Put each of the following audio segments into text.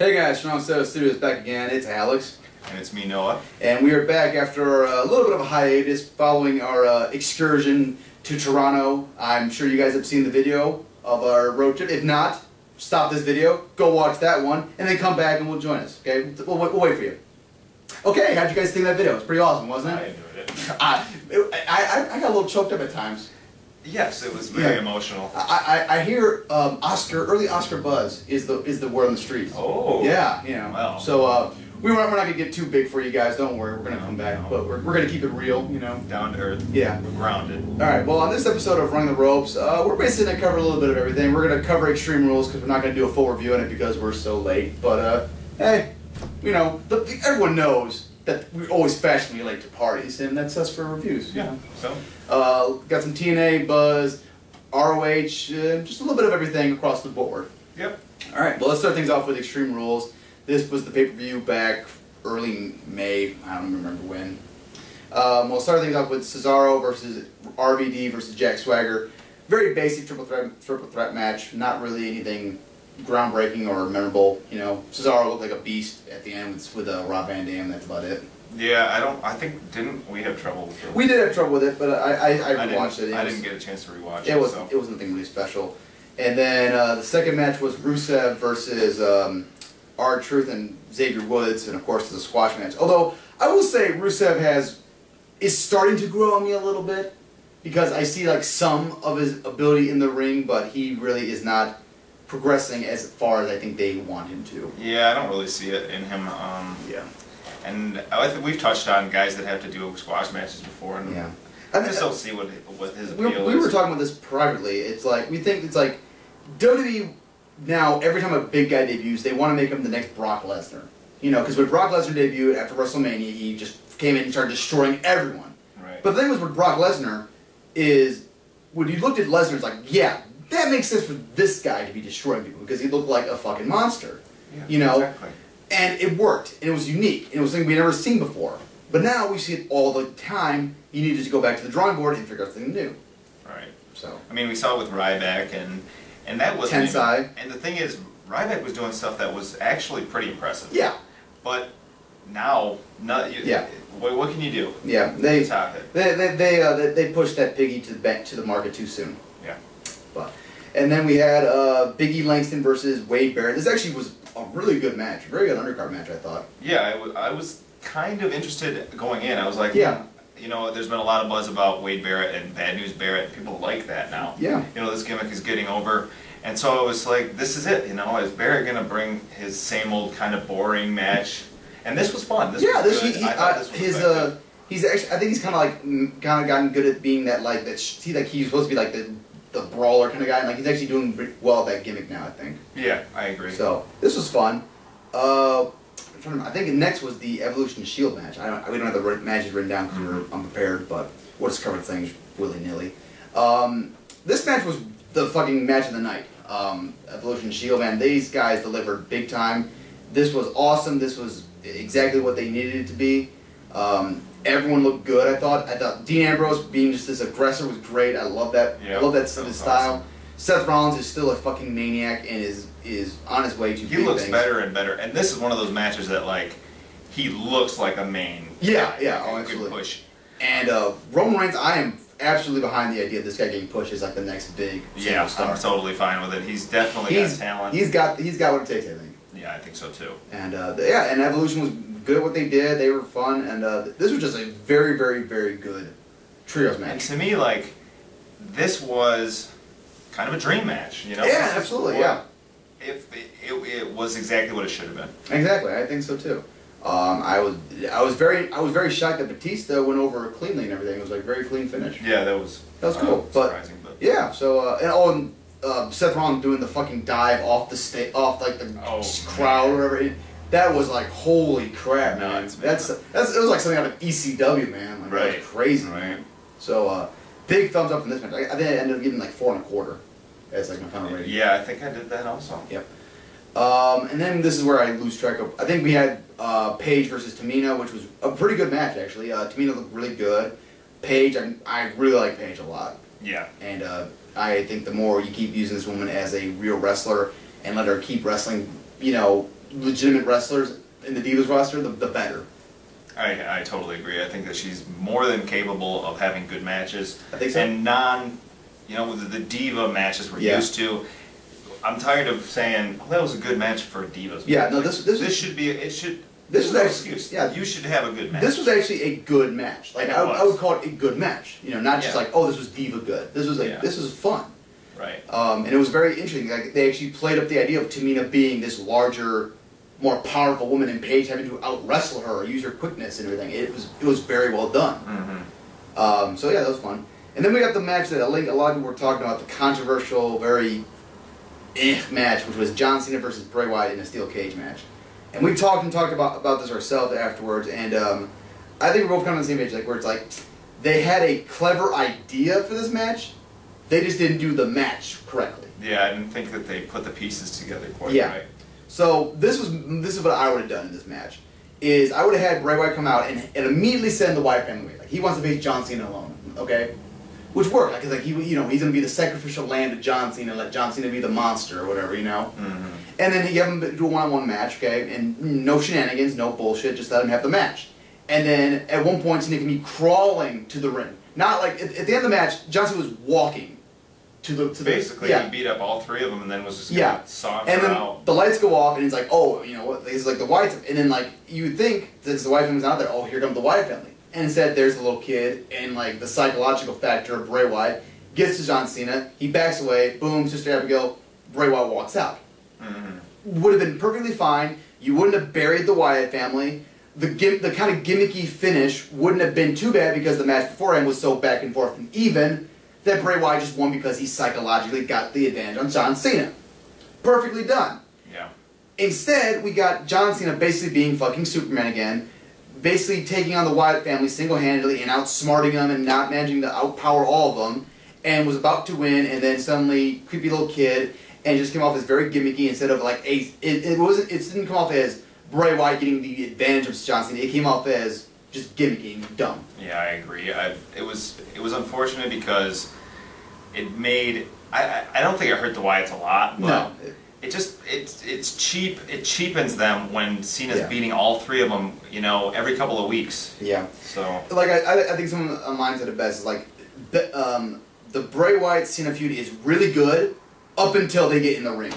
Hey guys, Strong Studios back again. It's Alex. And it's me, Noah. And we are back after a little bit of a hiatus following our excursion to Toronto. I'm sure you guys have seen the video of our road trip. If not, stop this video, go watch that one, and then come back and we'll join us. Okay? We'll wait for you. Okay, how'd you guys think of that video? It was pretty awesome, wasn't it? I enjoyed it. I got a little choked up at times. Yes, it was very emotional. I hear early Oscar buzz is the word on the street. Oh. Yeah, you know. Well. So we're not gonna get too big for you guys. Don't worry, we're gonna come back, but we're gonna keep it real, you know. Down to earth. Yeah. We're grounded. All right. Well, on this episode of Running the Ropes, we're basically gonna cover a little bit of everything. We're gonna cover Extreme Rules because we're not gonna do a full review on it because we're so late. But hey, you know, everyone knows that we're always fashionably late to parties, and that's us for reviews. Yeah. So. Got some TNA buzz. ROH, just a little bit of everything across the board. Yep. Alright, well let's start things off with Extreme Rules. This was the pay-per-view back early May, I don't remember when. We'll start things off with Cesaro versus RVD versus Jack Swagger. Very basic triple threat match, not really anything groundbreaking or memorable. You know, Cesaro looked like a beast at the end with Rob Van Dam, that's about it. Yeah, didn't we have trouble with it? We did have trouble with it, but I rewatched it. I didn't get a chance to rewatch it. It was nothing really special. And then the second match was Rusev versus R-Truth and Xavier Woods, and of course the squash match. Although I will say Rusev is starting to grow on me a little bit because I see like some of his ability in the ring, but he really is not progressing as far as I think they want him to. Yeah, I don't really see it in him. Yeah. And I think we've touched on guys that have to do squash matches before, and yeah. I just don't see what his appeal is. We were talking about this privately. It's like we think it's like WWE now. Every time a big guy debuts, they want to make him the next Brock Lesnar. You know, because when Brock Lesnar debuted after WrestleMania, he just came in and started destroying everyone. Right. But the thing was with Brock Lesnar is when you looked at Lesnar, it's like, yeah, that makes sense for this guy to be destroying people because he looked like a fucking monster. Yeah, you know. Exactly. And it worked, and it was unique, and it was something we'd never seen before. But now we see it all the time. You need to go back to the drawing board and figure out something new. Right. So. I mean, we saw it with Ryback, and that was Tensai. And the thing is, Ryback was doing stuff that was actually pretty impressive. Yeah. But now, yeah. What can you do? Yeah. They pushed that Biggie to the market too soon. Yeah. And then we had Biggie Langston versus Wade Barrett. This actually was a really good match, very good undercard match, I thought. Yeah, I was kind of interested going in. I was like, yeah, you know, there's been a lot of buzz about Wade Barrett and Bad News Barrett. People like that now. Yeah. You know, this gimmick is getting over. And so I was like, this is it, you know, is Barrett going to bring his same old kind of boring match? And this was fun. This was good. I thought this was he's actually, I think he's kind of gotten good at being that, like, he's supposed to be like the brawler kind of guy, and like he's actually doing pretty well at that gimmick now, I think. Yeah, I agree. So this was fun. I think next was the Evolution Shield match. We don't have the matches written down because we were unprepared, but we'll just cover things willy-nilly. This match was the fucking match of the night. Evolution Shield, man, these guys delivered big time. This was awesome. This was exactly what they needed it to be. Everyone looked good, I thought. Dean Ambrose being just this aggressor was great. I love that. Yeah, I love that style. awesome. Seth Rollins is still a fucking maniac and is on his way to He looks better and better. And this is one of those matches that, like, he looks like a main. Yeah, oh, absolutely. Good push. And Roman Reigns, I am absolutely behind the idea of this guy getting pushed as like the next big superstar. I'm totally fine with it. He's definitely got talent. He's got what it takes, I think. Yeah, I think so too. And and Evolution was good at what they did. They were fun, and this was just a very, very, very good trios match. And to me, like, this was kind of a dream match, you know? Yeah, absolutely, yeah. It was exactly what it should have been. Exactly, I think so too. I was very shocked that Batista went over cleanly and everything. It was like a very clean finish. Yeah, that was cool. Surprising, but yeah. So and Seth Rollins doing the fucking dive off the crowd or whatever. That was like, holy crap, man. It was like something out of ECW, man. Like, that was crazy. Right. So big thumbs up from this match. I think I ended up giving like 4 1/4 as like my final rating. Yeah, I think I did that also. Yep. And then this is where I lose track of. I think we had Paige versus Tamina, which was a pretty good match actually. Tamina looked really good. Paige, I really like Paige a lot. Yeah. And I think the more you keep using this woman as a real wrestler and let her keep wrestling, you know, legitimate wrestlers in the Divas roster, the better. I totally agree. I think that she's more than capable of having good matches. I think so. And the Diva matches we're used to. I'm tired of saying, that was a good match for Divas. Yeah, no, this should be, this was no actually, excuse. Yeah, you should have a good match. This was actually a good match. Like I would call it a good match. Not just like, oh, this was Diva good. This was like this was fun. Right. And it was very interesting. Like they actually played up the idea of Tamina being this larger, more powerful woman, and Paige having to out wrestle her or use her quickness and everything. It was very well done. Mm-hmm. So yeah, that was fun. And then we got the match that I think a lot of people were talking about, the controversial, very match, which was John Cena versus Bray Wyatt in a steel cage match. And we talked about this ourselves afterwards, and I think we're both kind of on the same page, like where it's like they had a clever idea for this match, they just didn't do the match correctly. Yeah, I didn't think that they put the pieces together quite right. So this is what I would have done in this match. Is I would have had Bray Wyatt come out and immediately send the Wyatt family away. Like he wants to face John Cena alone, okay? Which worked, because like he's gonna be the sacrificial lamb to John Cena, let John Cena be the monster or whatever, Mm-hmm. And then he gave him do a one-on-one match, okay, and no shenanigans, no bullshit, just let him have the match. And then at one point Cena can be crawling to the ring, not like at the end of the match, John Cena was walking to the basically he beat up all three of them and then was just gonna saunter and then out. The lights go off and he's like, oh, you know what? He's like the Wyatt, and then like you would think since the Wyatt family's out there, oh, here comes the Wyatt family. And instead, there's a little kid, and like the psychological factor of Bray Wyatt gets to John Cena. He backs away. Boom, Sister Abigail. Bray Wyatt walks out. Mm-hmm. Would have been perfectly fine. You wouldn't have buried the Wyatt family. The kind of gimmicky finish wouldn't have been too bad because the match beforehand was so back and forth and even that Bray Wyatt just won because he psychologically got the advantage on John Cena. Perfectly done. Yeah. Instead, we got John Cena basically being fucking Superman again. Basically taking on the Wyatt family single-handedly and outsmarting them and not managing to outpower all of them, and was about to win, and then suddenly creepy little kid, and just came off as very gimmicky instead of like it didn't come off as Bray Wyatt getting the advantage of John Cena. It came off as just gimmicky and dumb. Yeah, I agree. It was unfortunate because it made I don't think it hurt the Wyatts a lot, but no. It's cheap. It cheapens them when Cena's beating all three of them, every couple of weeks. Yeah. So like I think someone online said it best is like the Bray Wyatt Cena feud is really good up until they get in the ring.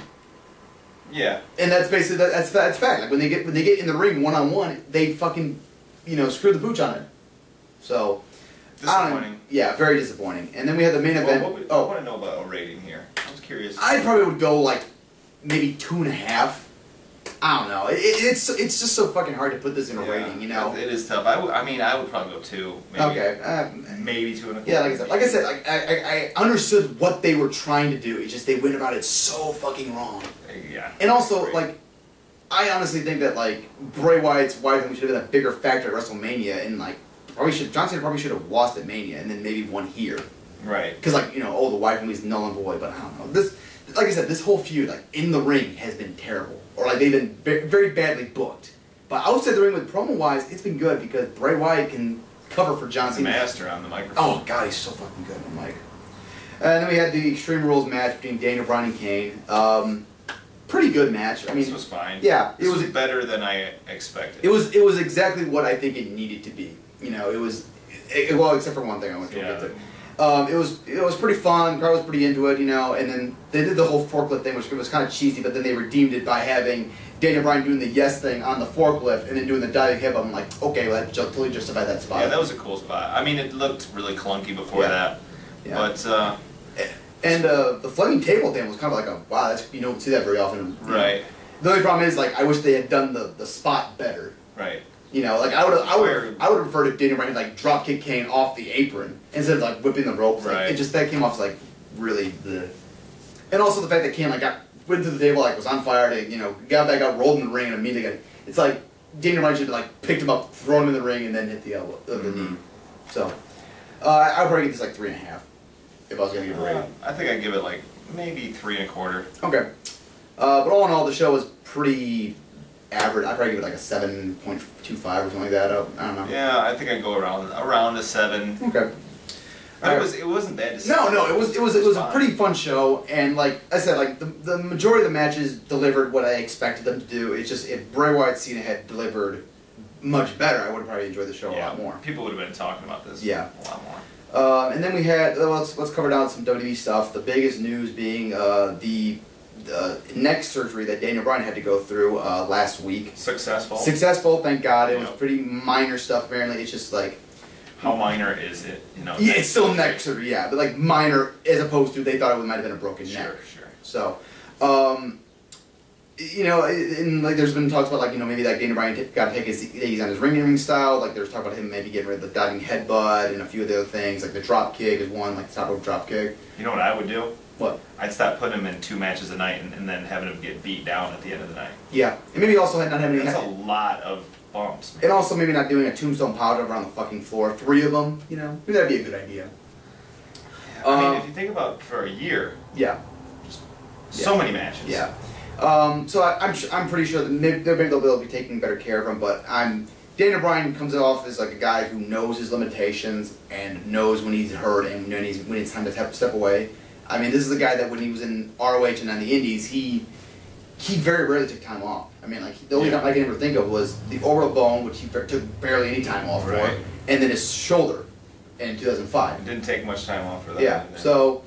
Yeah. And that's basically that's fact. Like when they get in the ring one-on-one, they fucking screw the pooch on it. So disappointing. Yeah, very disappointing. And then we had the main event. I want to know about a rating here. I was curious. I probably would go like maybe 2.5. I don't know. It's just so fucking hard to put this in a rating, It is tough. I would probably go 2. Maybe, okay. Maybe 2.25. Yeah, like I said, I understood what they were trying to do. It's just they went about it so fucking wrong. Yeah. And also, like, I honestly think that like Bray Wyatt's wife should have been a bigger factor at WrestleMania, and like John Cena probably should have lost at Mania and then maybe won here. Right. Because like the wife family's null and void. But I don't know. This, like I said, this whole feud like in the ring has been terrible, or like they've been very badly booked. But outside the ring, with promo wise, it's been good because Bray Wyatt can cover for John Cena. Master on the microphone. Oh god, he's so fucking good on the mic. And then we had the Extreme Rules match between Daniel Bryan and Kane. Pretty good match. I mean, this was fine. Yeah, it was better than I expected. It was exactly what I think it needed to be. Well, except for one thing I want to get to. It was pretty fun. The crowd was pretty into it, and then they did the whole forklift thing, which was kind of cheesy, but then they redeemed it by having Daniel Bryan doing the yes thing on the forklift and then doing the diving hip. I'm like, okay, well, that totally justified that spot. Yeah, that was a cool spot. I mean, it looked really clunky before that, but. And the flaming table thing was kind of like a wow. That's you don't see that very often. Right. The only problem is like I wish they had done the spot better. Right. Like I would have preferred if Daniel Bryan had like drop kick Kane off the apron instead of like whipping the ropes. Like, right. That came off as like really the. And also the fact that Kane like went to the table like was on fire to got back out, rolled in the ring, and immediately it's like Daniel Bryan should have like picked him up, thrown him in the ring, and then hit the elbow, the knee. So I would probably give this like 3.5. If I was going to give a rating. I think I'd give it like maybe 3.25. Okay. But all in all, the show was pretty average. I'd probably give it like a 7.25 or something like that. I don't know. Yeah, I think I'd go around a 7. Okay. But it wasn't bad. No, it was a pretty fun show, and like I said, like the majority of the matches delivered what I expected them to do. It's just if Bray Wyatt Cena had delivered much better, I would have probably enjoyed the show a lot more. People would have been talking about this a lot more. And then we had, let's cover down some WWE stuff. The biggest news being the neck surgery that Daniel Bryan had to go through last week. Successful, thank God. It was pretty minor stuff, apparently. It's just like... How minor is it? Yeah, it's still neck surgery, yeah. But like minor as opposed to they thought it might have been a broken neck. Sure. So, you know, and like there's been talks about like, you know, maybe like Daniel Bryan got to take his ease on his ring style. Like there's talk about him maybe getting rid of the diving headbutt and a few of the other things. Like the drop kick is one, like the top rope drop kick. You know what I would do? What? I'd stop putting him in 2 matches a night and then having him get beat down at the end of the night. Yeah, and maybe also not having any... That's a lot of bumps, man. And also maybe not doing a tombstone powerbomb on the fucking floor. 3 of them, you know? Maybe that'd be a good idea. Yeah, I mean, if you think about for a year... Yeah. Just so many matches. Yeah. So I'm pretty sure that maybe they'll be taking better care of him, but Daniel Bryan comes off as like a guy who knows his limitations and knows when he's hurt and when it's time to step away. I mean, this is a guy that when he was in ROH and on the Indies, he very rarely took time off. I mean, like the only time I can ever think of was the orbital bone, which he took barely any time off for, and then his shoulder in 2005. It didn't take much time off for that. Yeah. So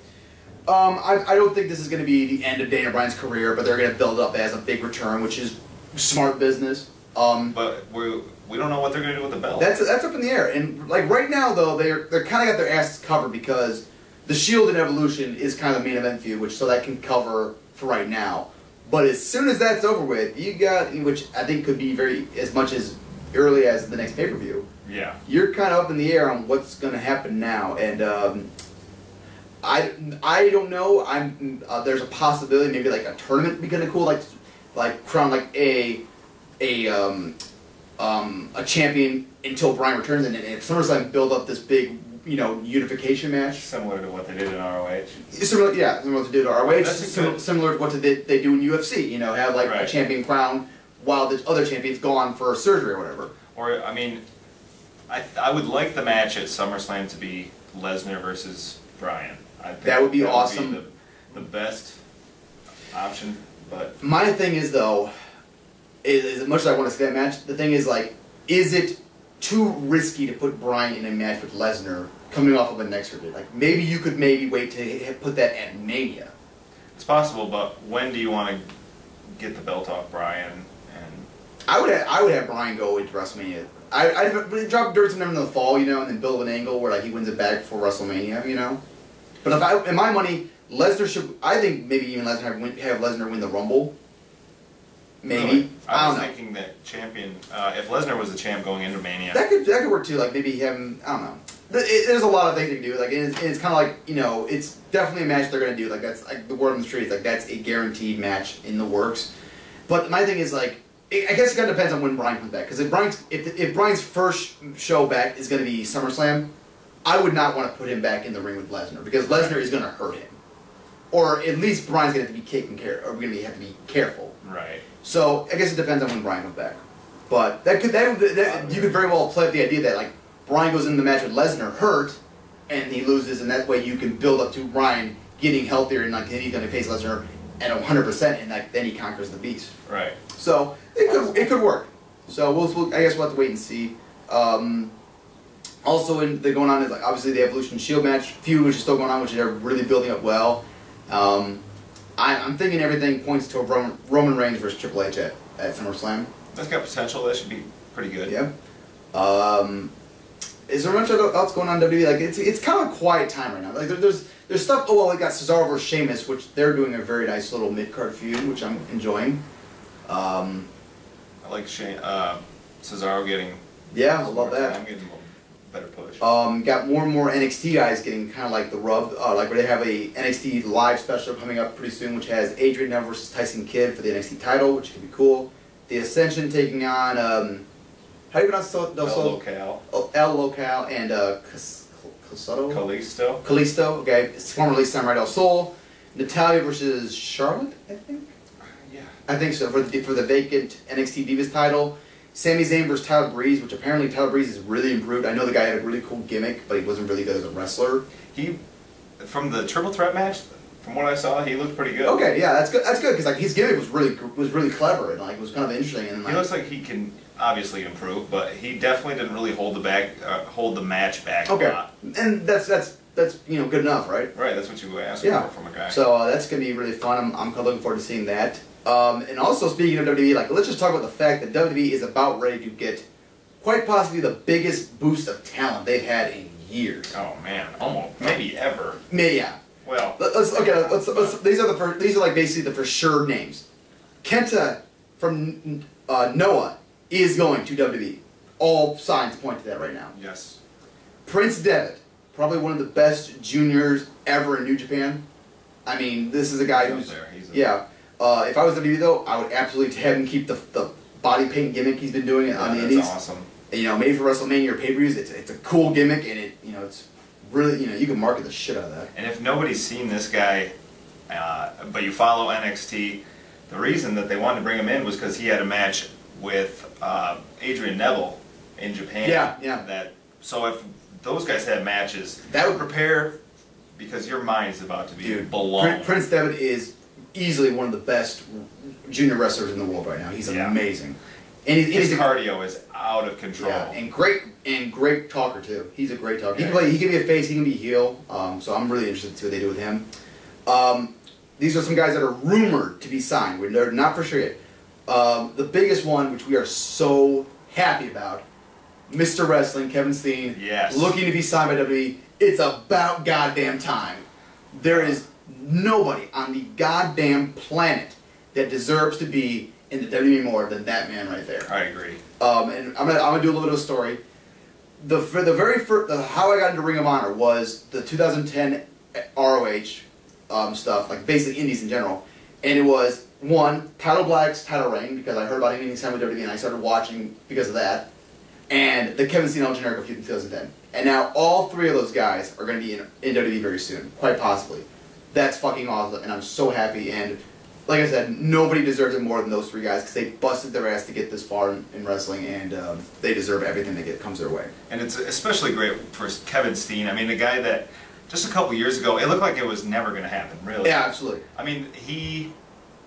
I don't think this is going to be the end of Daniel Bryan's career, but they're going to build it up as a big return, which is smart business. But we don't know what they're going to do with the belt. That's up in the air. And like right now, though, they're kind of got their asses covered because the Shield and Evolution is kind of the main event feud, so that can cover for right now. But as soon as that's over with, you got, which I think could be as much as early as the next pay-per-view. Yeah. You're kind of up in the air on what's going to happen now, and I don't know. There's a possibility maybe like a tournament would be kind of cool, like crown like a champion until Bryan returns, and if SummerSlam build up this big, you know, unification match. Similar to what they did in ROH. Similar to what they did in ROH. Similar to what they do in UFC. You know, have like a champion crown while the other champion's gone for surgery or whatever. Or I mean, I would like the match at SummerSlam to be Lesnar versus Bryan. I think that would be awesome. Would be the best option, but my thing is though, as much as I want to see that match, the thing is like, is it too risky to put Bryan in a match with Lesnar coming off of a neck surgery? Like maybe you could wait to put that at Mania. It's possible, but when do you want to get the belt off Bryan? And I would have Bryan go into WrestleMania. I'd drop dirt to him in the fall, you know, and then build an angle where like he wins it back for WrestleMania, you know. But in my money, Lesnar should. I think maybe even Lesnar have Lesnar win the Rumble. Maybe. Really? I was thinking that champion. If Lesnar was the champ going into Mania, that could work too. Like maybe him. I don't know. There's a lot of things they can do. Like it's kind of like, you know, it's definitely a match they're gonna do. Like that's like the word on the street. Like that's a guaranteed match in the works. But my thing is like, I guess it kind of depends on when Bryan comes back. Because if Bryan's first show back is gonna be SummerSlam, I would not want to put him back in the ring with Lesnar because Lesnar is gonna hurt him, or at least Bryan's gonna have to be taken care, or we're gonna have to be careful. Right. So I guess it depends on when Bryan comes back. But you could very well play up the idea that like Bryan goes into the match with Lesnar hurt, and he loses, and that way you can build up to Bryan getting healthier and like he's going to face Lesnar at 100%, and like then he conquers the beast. Right. So it could work. So I guess we'll have to wait and see. Also, going on is like obviously the Evolution Shield match feud, which is still going on, which they're really building up well. I'm thinking everything points to a Roman Reigns versus Triple H at SummerSlam. That's got potential. That should be pretty good. Yeah. Is there much else going on in WWE? Like it's kind of a quiet time right now. Like there's stuff. Oh well, we got Cesaro versus Sheamus, which they're doing a very nice little mid-card feud, which I'm enjoying. I like Cesaro getting. Yeah, I love that. I'm getting a better push. Got more and more NXT guys getting kind of like the rub. Like they have a NXT live special coming up pretty soon, which has Adrian Neville versus Tyson Kidd for the NXT title, which could be cool. The Ascension taking on how do you pronounce El Local? El Local and Kalisto. Okay, it's formerly Samurai Del Sol. Natalya versus Charlotte, I think. Yeah. I think so for the vacant NXT Divas title. Sami Zayn versus Tyler Breeze, which apparently Tyler Breeze is really improved. I know the guy had a really cool gimmick, but he wasn't really good as a wrestler. From the triple threat match, from what I saw, he looked pretty good. Okay, yeah, that's good. That's good because like his gimmick was really clever and like was kind of interesting. And like, he looks like he can obviously improve, but he definitely didn't really hold the match back. Okay, a lot. And that's good enough, right? Right, that's what you ask for from a guy. So that's gonna be really fun. I'm kind of looking forward to seeing that. And also speaking of WWE, like let's just talk about the fact that WWE is about ready to get quite possibly the biggest boost of talent they've had in years. Oh man, almost maybe ever. Yeah. Well, let's these are like basically the for sure names. Kenta from Noah is going to WWE. All signs point to that right now. Yes. Prince Devitt, probably one of the best juniors ever in New Japan. I mean, this is a guy who's if I was WWE though, I would absolutely have him keep the body paint gimmick he's been doing on the Indies. That's awesome. You know, maybe for WrestleMania or pay-per-views, it's a cool gimmick, and it's really, you can market the shit out of that. And if nobody's seen this guy, but you follow NXT, the reason that they wanted to bring him in was because he had a match with Adrian Neville in Japan. Yeah. So if those guys had matches, that would prepare, because your mind is about to be blown. Prince Devitt is easily one of the best junior wrestlers in the world right now. He's amazing. And his cardio is out of control. Yeah, and great talker too. He's a great talker. He can be a face, he can be a heel. So I'm really interested to see what they do with him. These are some guys that are rumored to be signed. They're not for sure yet. The biggest one, which we are so happy about, Mr. Wrestling, Kevin Steen, looking to be signed by WWE. It's about goddamn time. There is nobody on the goddamn planet that deserves to be in the WWE more than that man right there. I agree. And I'm gonna do a little bit of a story. How I got into Ring of Honor was the 2010 ROH stuff, like basically indies in general, and it was one Title Black's title reign because I heard about him being signed with WWE and I started watching because of that, and the Kevin Steen El Generico feud in 2010. And now all three of those guys are going to be in WWE very soon, quite possibly. That's fucking awesome, and I'm so happy. And like I said, nobody deserves it more than those three guys because they busted their ass to get this far in wrestling, and they deserve everything that comes their way. And it's especially great for Kevin Steen. I mean, the guy that just a couple years ago, it looked like it was never going to happen, really. Yeah, absolutely. I mean,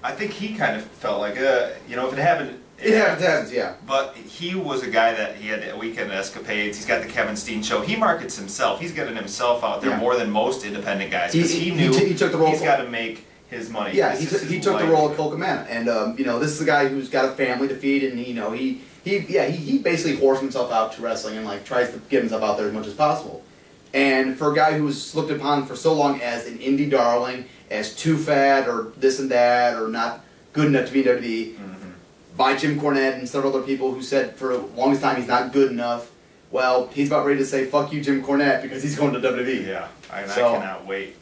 I think he kind of felt like, if it happened... It happens, yeah. But he was a guy that he had weekend escapades. He's got the Kevin Steen show. He markets himself. He's getting himself out there more than most independent guys. Because he knew he took the role. He's got to make his money. Yeah, he took the role of Colt Cabana, and this is a guy who's got a family to feed, and he basically whores himself out to wrestling and like tries to get himself out there as much as possible. And for a guy who was looked upon for so long as an indie darling, as too fat or this and that, or not good enough to be in WWE, by Jim Cornette and several other people who said for the longest time he's not good enough. Well, he's about ready to say fuck you, Jim Cornette, because he's going to WWE. Yeah, I cannot wait.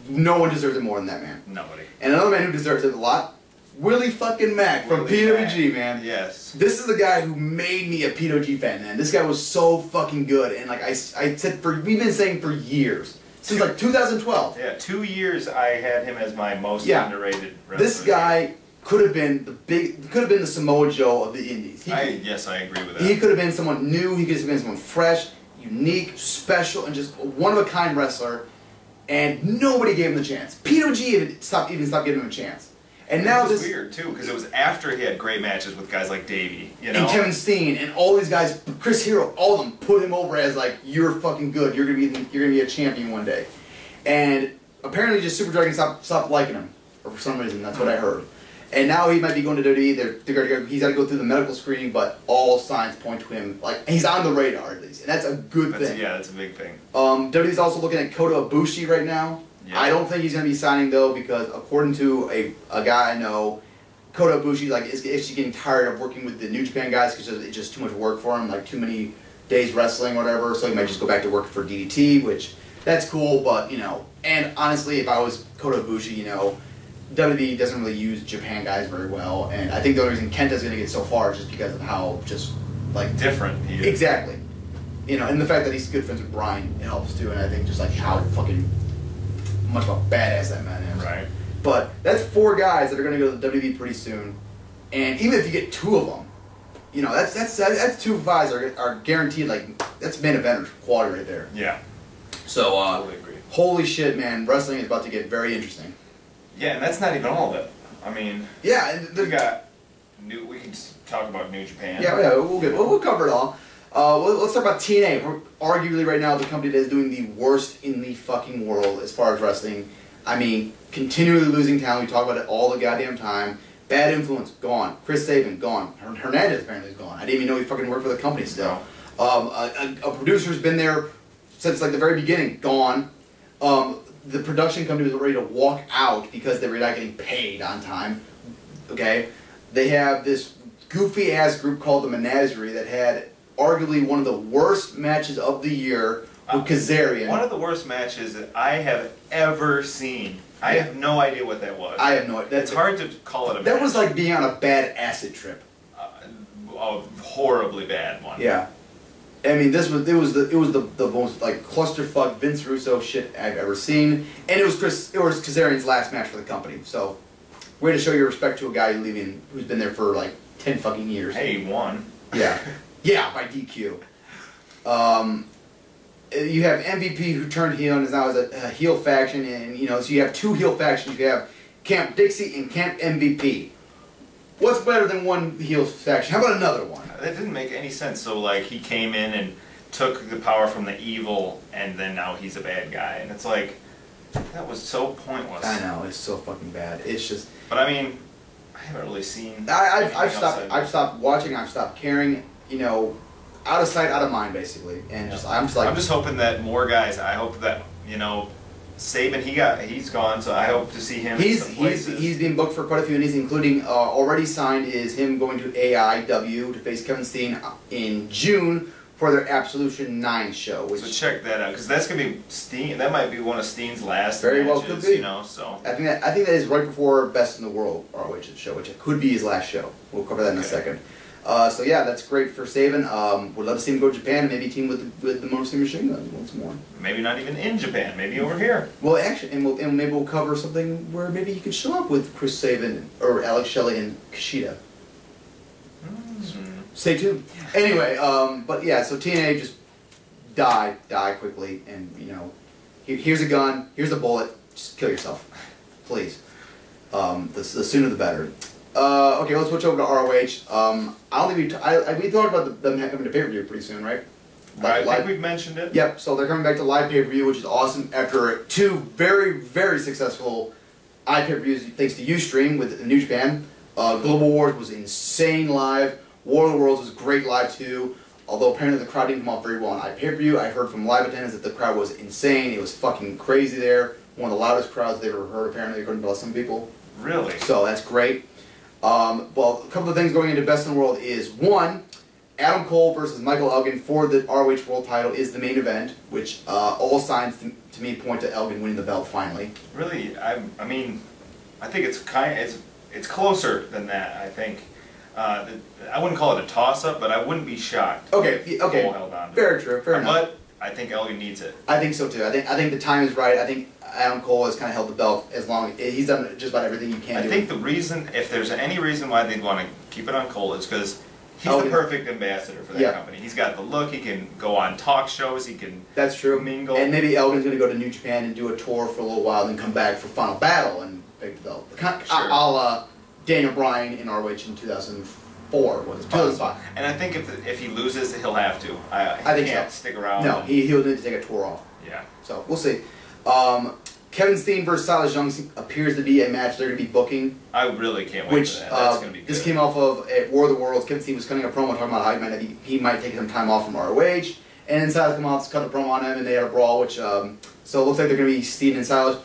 No one deserves it more than that man. Nobody. And another man who deserves it a lot, Willie fucking Mack from PWG, man. Yes. This is the guy who made me a PWG fan, man. This guy was so fucking good, and like I said, we've been saying for years. Since like 2012. Yeah, 2 years I had him as my most underrated wrestler. This guy could have been the Samoa Joe of the Indies. Yes, I agree with that. He could have been someone new. He could have been someone fresh, unique, special, and just a one-of-a-kind wrestler. And nobody gave him the chance. PWG even stopped giving him a chance. And now this was weird too, because it was after he had great matches with guys like Davey, and Kevin Steen, and all these guys, Chris Hero, all of them put him over as like, you're fucking good. You're gonna be a champion one day. And apparently, just Super Dragon stopped liking him, or for some reason, that's what I heard. And now he might be going to WWE. He's got to go through the medical screening, but all signs point to him. Like, he's on the radar at least, and that's a good thing. Yeah, that's a big thing. WWE's also looking at Kota Ibushi right now. Yeah. I don't think he's going to be signing though, because according to a guy I know, Kota Ibushi is actually getting tired of working with the New Japan guys because it's just too much work for him, like too many days wrestling or whatever. So he might just go back to working for DDT, which that's cool, but And honestly, if I was Kota Ibushi, WWE doesn't really use Japan guys very well, and I think the only reason Kenta's going to get so far is just because of how different he is. Exactly. And the fact that he's good friends with Bryan helps too, and I think just like how fucking much of a badass that man is. Right. But that's 4 guys that are going to go to the WWE pretty soon, and even if you get 2 of them, You know, that's 2 fights are guaranteed. Like that's main event quality right there. Yeah. So totally agree. Holy shit, man! Wrestling is about to get very interesting. Yeah, and that's not even all of it. I mean, yeah, and we got we can just talk about New Japan. Yeah, we'll cover it all. Let's talk about TNA. We're arguably right now the company that is doing the worst in the fucking world as far as wrestling. I mean, continually losing talent. We talk about it all the goddamn time. Bad influence, gone. Chris Sabin, gone. Hernandez apparently is gone. I didn't even know he fucking worked for the company still. A producer's been there since like the very beginning, gone. The production company was ready to walk out because they were not getting paid on time. Okay? They have this goofy-ass group called the Menagerie that had arguably one of the worst matches of the year with Kazarian. One of the worst matches that I have ever seen. I have no idea what that was. I have no idea. It's hard to call it a match. That was like being on a bad acid trip. A horribly bad one. Yeah. I mean, it was the most like clusterfuck Vince Russo shit I've ever seen, and it was Kazarian's last match for the company. So, way to show your respect to a guy who's been there for like 10 fucking years. Hey, he won. Yeah, yeah, by DQ. You have MVP who turned heel and is now a heel faction, and you know, so you have 2 heel factions. You have Camp Dixie and Camp MVP. What's better than one heel faction? How about another one? That didn't make any sense. So like he came in and took the power from the evil, and then now he's a bad guy, and it's like that was so pointless. I know, it's so fucking bad. It's just. But I mean, I haven't really seen. I've stopped watching. I've stopped caring. You know, out of sight, out of mind, basically. And I'm just hoping that more guys. I hope that Sabin, he's gone, so I hope to see him. He's been booked for quite a few indies, including already signed is him going to AIW to face Kevin Steen in June for their Absolution 9 show. So check that out, because that's gonna be Steen. That might be one of Steen's last very matches, well could be. So I think that is right before Best in the World ROH show, which could be his last show. We'll cover that in a second. So yeah, that's great for Sabin. Would love to see him go to Japan and maybe team with the Motor City Machine Guns once more. Maybe not even in Japan. Maybe over here. Well, actually, and maybe we'll cover something where maybe he could show up with Chris Sabin or Alex Shelley and Kushida. Stay tuned. Anyway, but yeah, so TNA just die quickly, and you know, here's a gun, here's a bullet, just kill yourself, please. The sooner the better. Okay, let's switch over to ROH. I don't think we talked about them having a pay-per-view pretty soon, right? I think we've mentioned it. Yep, so they're coming back to live pay-per-view, which is awesome after 2 very, very successful pay-per-views thanks to Ustream with New Japan. Global Wars was insane live. War of the Worlds was great live too, although apparently the crowd didn't come off very well on pay-per-view. I heard from live attendants that the crowd was insane. It was fucking crazy there. One of the loudest crowds they've ever heard, apparently, according to some people. Really? So that's great. Well, a couple of things going into Best in the World is, 1, Adam Cole versus Michael Elgin for the ROH World title is the main event, which all signs to me point to Elgin winning the belt finally. Really? I mean, I think it's closer than that, I think. I wouldn't call it a toss-up, but I wouldn't be shocked. Okay. Cole held on to Very true. Fair enough. But I think Elgin needs it. I think so too. I think the time is right. I think Adam Cole has kind of held the belt as long. He's done just about everything you can. I think the reason, if there's any reason why they'd want to keep it on Cole, is because he's the perfect ambassador for that company. He's got the look. He can go on talk shows. He can. That's true. Mingle. And maybe Elgin's going to go to New Japan and do a tour for a little while, and then come back for Final Battle and take the belt. Sure. A la Daniel Bryan in ROH in 2004 was 2005. And I think if he loses, he'll have to. I think can't so. Stick around. No, he'll need to take a tour off. Yeah. So we'll see. Kevin Steen versus Silas Young appears to be a match they're going to be booking. I really can't wait for that. That's going to be good. This came off of War of the Worlds. Kevin Steen was cutting a promo talking about how he might take some time off from ROH. And then Silas came out to cut a promo on him, and they had a brawl, which, so it looks like they're going to be Steen and Silas.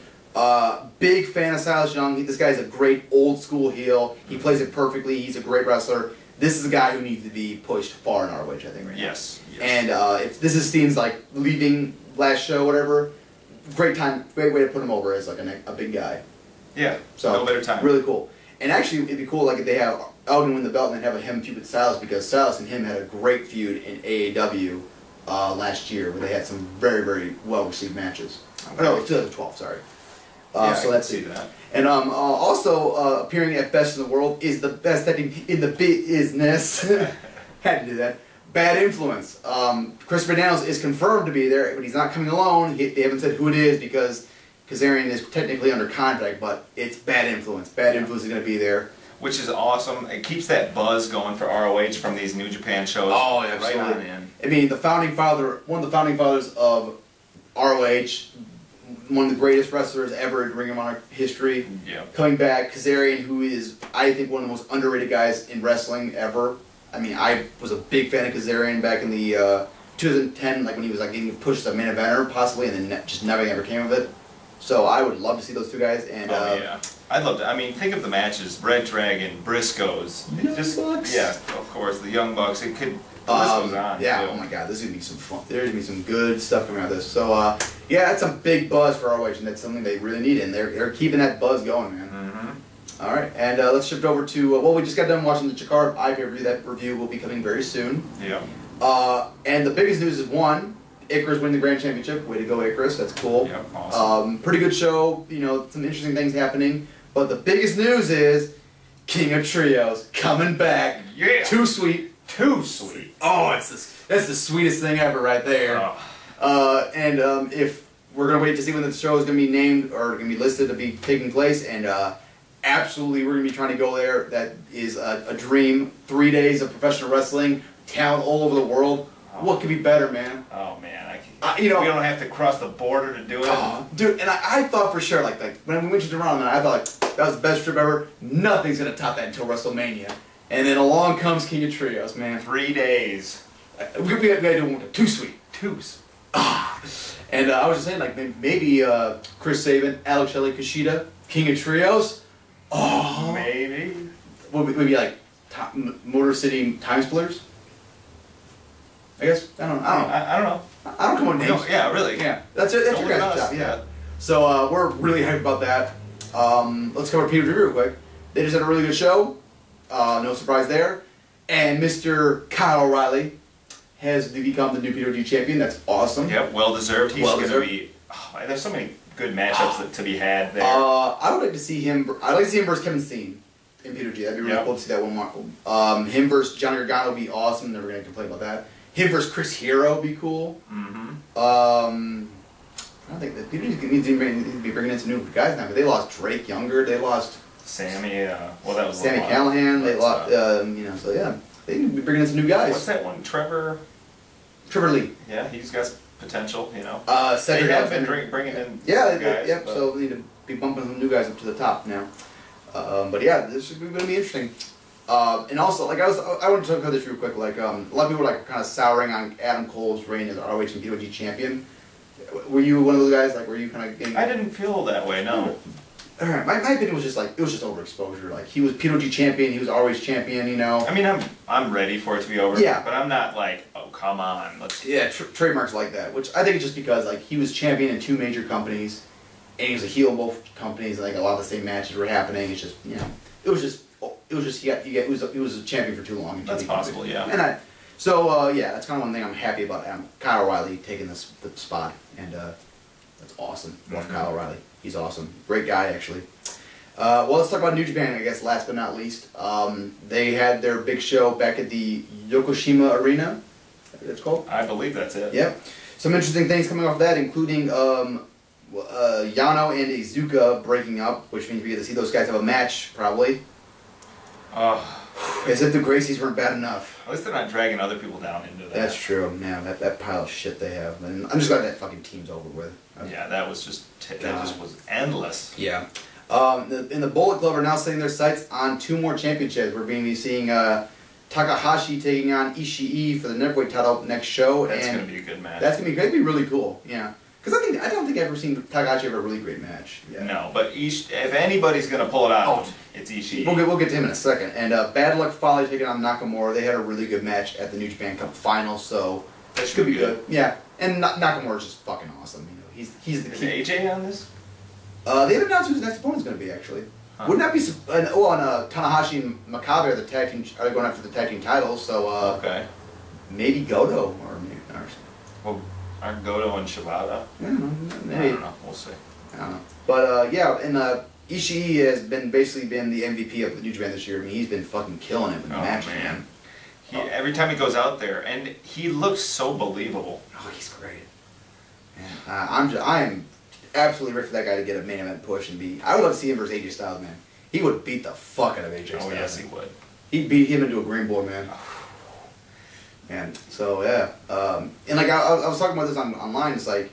Big fan of Silas Young. This guy's a great old school heel. He plays it perfectly. He's a great wrestler. This is a guy who needs to be pushed far in ROH, I think, right now. Yes. And if this is Steen's, like, leaving last show, whatever, great way to put him over as like a big guy. Yeah, so no better time. Really cool. And actually, it'd be cool like if they have Elgin win the belt and then have him feud with Silas, because Silas and him had a great feud in AAW last year where they had some very, very well received matches. Okay. No, 2012. Sorry. So let's see that. And also appearing at Best in the World is the best I think in the business. Had to do that. Bad influence. Christopher Daniels is confirmed to be there, but he's not coming alone. They haven't said who it is because Kazarian is technically under contract, but it's bad influence. Bad influence is going to be there. Which is awesome. It keeps that buzz going for ROH from these New Japan shows. Oh, absolutely. Right on in. I mean, one of the founding fathers of ROH, one of the greatest wrestlers ever in Ring of Honor history. Yeah. Coming back, Kazarian, who is, I think, one of the most underrated guys in wrestling ever. I mean, I was a big fan of Kazarian back in the 2010, like when he was like getting pushed as a main eventer, possibly, and then just nothing ever came of it. So I would love to see those two guys. And yeah. I'd love to. I mean, think of the matches: Red Dragon, Briscoes. Bucks. Yeah, of course, the Young Bucks. It could. The list goes on. Yeah. Too. Oh my God, this is gonna be some fun. There's gonna be some good stuff coming out of this. So yeah, that's a big buzz for ROH, and that's something they really need, and they're keeping that buzz going, man. All right, and let's shift over to well, we just got done watching the CHIKARA pay-per-view. That review will be coming very soon. Yeah. And the biggest news is one. Icarus winning the Grand Championship. Way to go, Icarus. That's cool. Yeah, awesome. Pretty good show. You know, some interesting things happening. But the biggest news is King of Trios coming back. Yeah. Too sweet. Too sweet. Oh, that's the sweetest thing ever right there. If we're going to wait to see when the show is going to be named or going to be listed to be taking place, and absolutely we're going to be trying to go there. That is a dream. 3 days of professional wrestling, talent all over the world. What could be better, man? Oh man, you know, we don't have to cross the border to do it. Dude, and I thought for sure, like when we went to Toronto, man, I thought like, that was the best trip ever. Nothing's gonna top that until WrestleMania, and then along comes King of Trios, man. 3 days. We had to do one too sweet, And I was just saying, like maybe Chris Sabin, Alex Shelley, Kushida, King of Trios. Oh, maybe. Maybe like Motor City Time Splitters. I guess I don't know. I don't know. I don't come with names. No, yeah, really. Yeah, that's it. That's your guys' job. Yeah. So we're really hyped about that. Let's cover Peter real quick. They just had a really good show. No surprise there. And Mr. Kyle O'Reilly has become the new PWG champion. That's awesome. Yep, well deserved. He's going to be. Oh, there's so many good matchups to be had there. I would like to see him. I'd like to see him versus Kevin Steen in PWG. That'd be really cool to see that one more. Him versus Johnny Gargano would be awesome. Never going to complain about that. Him versus Chris Hero would be cool. I don't think that PWG needs to be bringing in some new guys now, but they lost Drake Younger. They lost Sammy. Well, that was Sammy Callahan. They lost. You know, so yeah, they need to be bringing in some new guys. What's that one? Trevor Lee. Yeah, he's got potential. You know. Cedric they have been bringing in. Yeah, guys, yep. So we need to be bumping some new guys up to the top now. But yeah, this is going to be interesting. And also, like I want to talk about this real quick. Like a lot of people were like kind of souring on Adam Cole's reign as ROH and PWG champion. Were you one of those guys? Like, were you kind of getting? I didn't feel that way. No. All right, my opinion was just like it was just overexposure. Like he was PWG champion, he was ROH champion. You know. I mean, I'm ready for it to be over. Yeah. But I'm not like, oh come on, let's. Yeah, trademarks like that, which I think it's just because like he was champion in 2 major companies, and he was a heel in both companies. And, like a lot of the same matches were happening. It's just he was a champion for too long. That's possible, yeah. And yeah, that's kind of one thing I'm happy about. Kyle O'Reilly taking the spot, and that's awesome. Love Kyle O'Reilly. He's awesome. Great guy, actually. Well, let's talk about New Japan, I guess, last but not least. They had their big show back at the Yokoshima Arena. It's called? I believe that's it. Yep. Some interesting things coming off that, including Yano and Iizuka breaking up, which means we get to see those guys have a match, probably. As if the Gracies weren't bad enough. At least they're not dragging other people down into that. That's true. Yeah, that pile of shit they have. And I'm just glad that fucking team's over with. Yeah, that was just was endless. Yeah. In the Bullet Club are now setting their sights on 2 more championships. We're going to be seeing Takahashi taking on Ishii for the Neverweight title next show. That's going to be a good match. That's going to be really cool. Yeah. Because I don't think I've ever seen Takahashi have a really great match. Yeah. No, but if anybody's going to pull it out, it's Ishii. We'll get to him in a second. And Bad Luck Fale taking on Nakamura. They had a really good match at the New Japan Cup final, so that should be good. Yeah, and Nakamura's just fucking awesome. You know, he's the key. Is AJ on this? They haven't announced who his next opponent's going to be actually. Huh. Wouldn't that be? Tanahashi and Makabe are the tag team. Are going after the tag team titles? So okay. Maybe Goto or well. Aren't Goto and Shibata? I don't know. Maybe. I don't know. We'll see. I don't know. But yeah, and Ishii has basically been the MVP of the New Japan this year. I mean, he's been fucking killing it with the match, man. Every time he goes out there, and he looks so believable. Oh, he's great. Man, I am absolutely ready for that guy to get a main event push and be. I would love to see him versus AJ Styles, man. He would beat the fuck out of AJ Styles. Oh yes, he would. He'd beat him into a green board, man. And so yeah, and like I was talking about this online. It's like,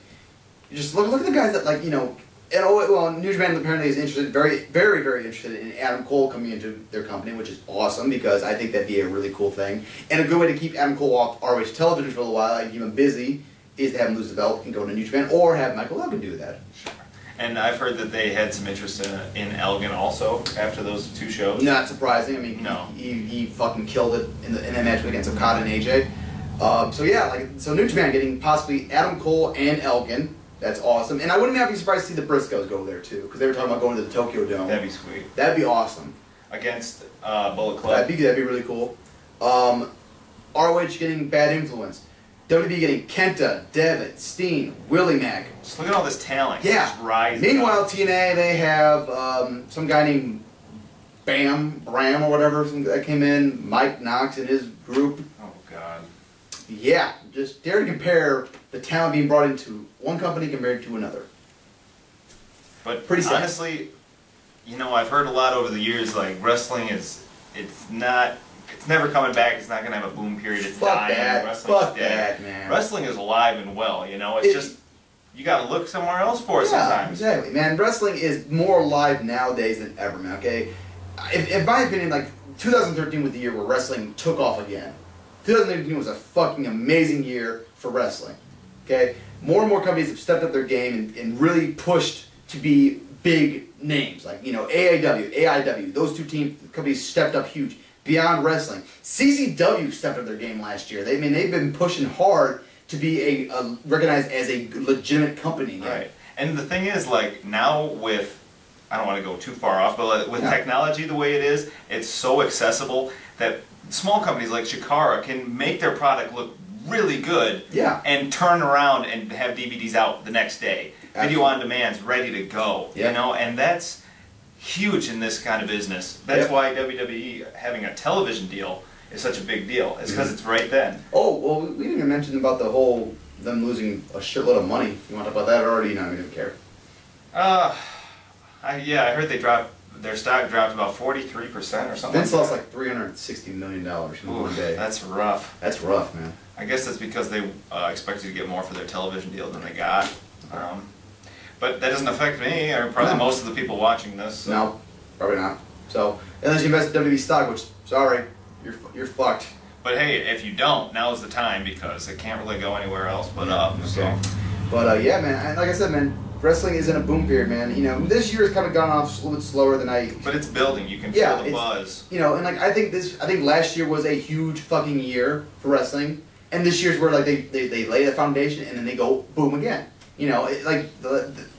you just look at the guys that, like, you know. And well, New Japan apparently is interested, very, very, very interested in Adam Cole coming into their company, which is awesome because I think that'd be a really cool thing. And a good way to keep Adam Cole off ROH television for a little while, like keep him busy, is to have him lose the belt and go to New Japan, or have Michael Elgin do that. Sure. And I've heard that they had some interest in Elgin also after those 2 shows. Not surprising. I mean, no. he fucking killed it in that match against Okada and AJ. So yeah, so New Japan getting possibly Adam Cole and Elgin. That's awesome. And I wouldn't be surprised to see the Briscoes go there, too, because they were talking about going to the Tokyo Dome. That'd be sweet. That'd be awesome. Against Bullet Club. That'd be really cool. ROH getting Bad Influence. WWE getting Kenta, Devitt, Steen, Willie Mack. Just look at all this talent. Yeah. Just rising Meanwhile, up. TNA, they have some guy named Bram or whatever that came in. Mike Knox and his group. Oh, God. Yeah. Just dare to compare the talent being brought into one company compared to another. But pretty sad. Honestly, you know, I've heard a lot over the years, like, wrestling it's never coming back. It's not going to have a boom period. It's dying. Fuck that, man. Wrestling is alive and well, you know? It's just, you got to look somewhere else for it sometimes. Exactly, man. Wrestling is more alive nowadays than ever, man, okay? In my opinion, like, 2013 was the year where wrestling took off again. 2013 was a fucking amazing year for wrestling. Okay, more and more companies have stepped up their game and really pushed to be big names, like, you know, AIW, those 2 companies stepped up huge. Beyond Wrestling, CZW stepped up their game last year. They've been pushing hard to be recognized as a legitimate company. Right, and the thing is, like, now with, I don't want to go too far off, but with technology the way it is, it's so accessible that small companies like CHIKARA can make their product look really good, and turn around and have DVDs out the next day. Absolutely. Video on demand's ready to go, you know, and that's huge in this kind of business. That's why WWE having a television deal is such a big deal. It's because it's right then. Oh, well, we didn't even mention about the whole, them losing a shitload of money. You want to talk about that, or do you not even care? Yeah, I heard their stock dropped about 43% or something. Vince lost like $360 million in one day. That's rough. That's rough, man. I guess that's because they expected to get more for their television deal than they got. But that doesn't affect me, or probably most of the people watching this. So. No, probably not. So, unless you invest in WWE stock, which, sorry, you're fucked. But hey, if you don't, now's the time, because it can't really go anywhere else but up. Okay. So. But yeah, man, and like I said, man, wrestling is in a boom period, man. You know, this year has kind of gone off a little bit slower than I. But it's building. You can feel the buzz. You know, and like I think last year was a huge fucking year for wrestling, and this year's where like they lay the foundation and then they go boom again. You know,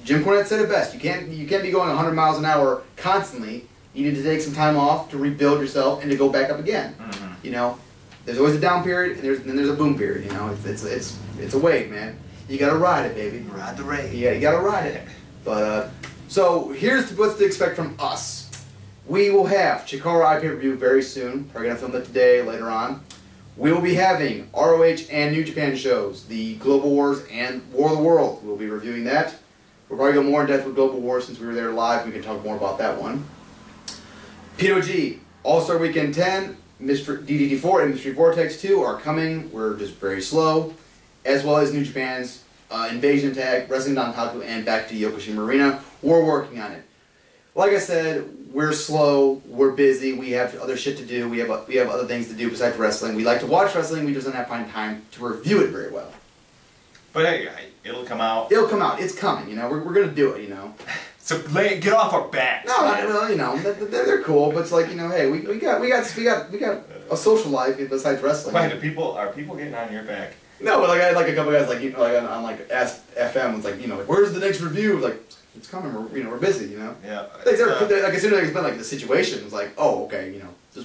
Jim Cornette said it best. You can't be going 100 miles an hour constantly. You need to take some time off to rebuild yourself and to go back up again. Mm-hmm. You know, there's always a down period and then there's a boom period. You know, it's a wave, man. You gotta ride it, baby. Ride the rave. Yeah, you gotta ride it. But so here's what's to expect from us. We will have CHIKARA pay-per-view very soon. We're gonna film that today, later on. We will be having ROH and New Japan shows, the Global Wars and War of the World. We'll be reviewing that. We'll probably go more in depth with Global Wars since we were there live. We can talk more about that one. PWG, All-Star Weekend 10, DDT4 and Mystery Vortex 2 are coming. We're just very slow. As well as New Japan's Invasion Attack, Wrestling Dantaku, and back to Yokoshima Arena. We're working on it. Like I said, we're slow, we're busy, we have other shit to do, we have other things to do besides wrestling. We like to watch wrestling, we just don't have time to review it very well. But hey, it'll come out. It'll come out, it's coming, you know, we're gonna do it, you know. So get off our backs. No, well, you know, they're cool, but it's like, you know, hey, we got a social life besides wrestling. Wait, are people getting on your back? No, but like I had like a couple guys like, you know, like on like Ask FM was like, you know, like, where's the next review? Like, it's coming. We're busy, you know. Yeah. Like as soon as I explained like the situation, it's like, oh, okay, you know. The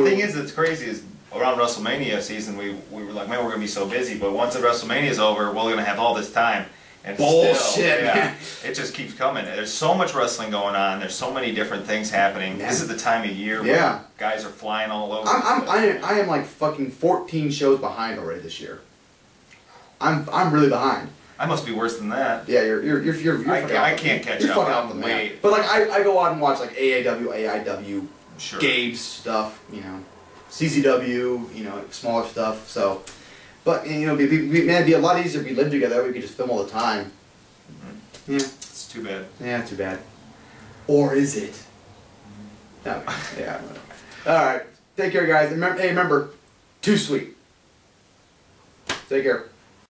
thing is, that's crazy is around WrestleMania season, we were like, man, we're gonna be so busy. But once the WrestleMania is over, we're gonna have all this time, And bullshit, still, man. it just keeps coming. There's so much wrestling going on. There's so many different things happening. Man. This is the time of year where guys are flying all over. I am like fucking 14 shows behind already this year. I'm really behind. I must be worse than that. Yeah, you're I can't catch you're up. fucking off the map. But like I go out and watch like AAW, AIW, Sure. Gabe's stuff, you know, CZW, you know, smaller stuff. So, but you know, it'd be a lot easier if we lived together. We could just film all the time. Mm-hmm. Yeah, it's too bad. Yeah, too bad. Or is it? No. Yeah. All right. Take care, guys. Remember, too sweet. Take care.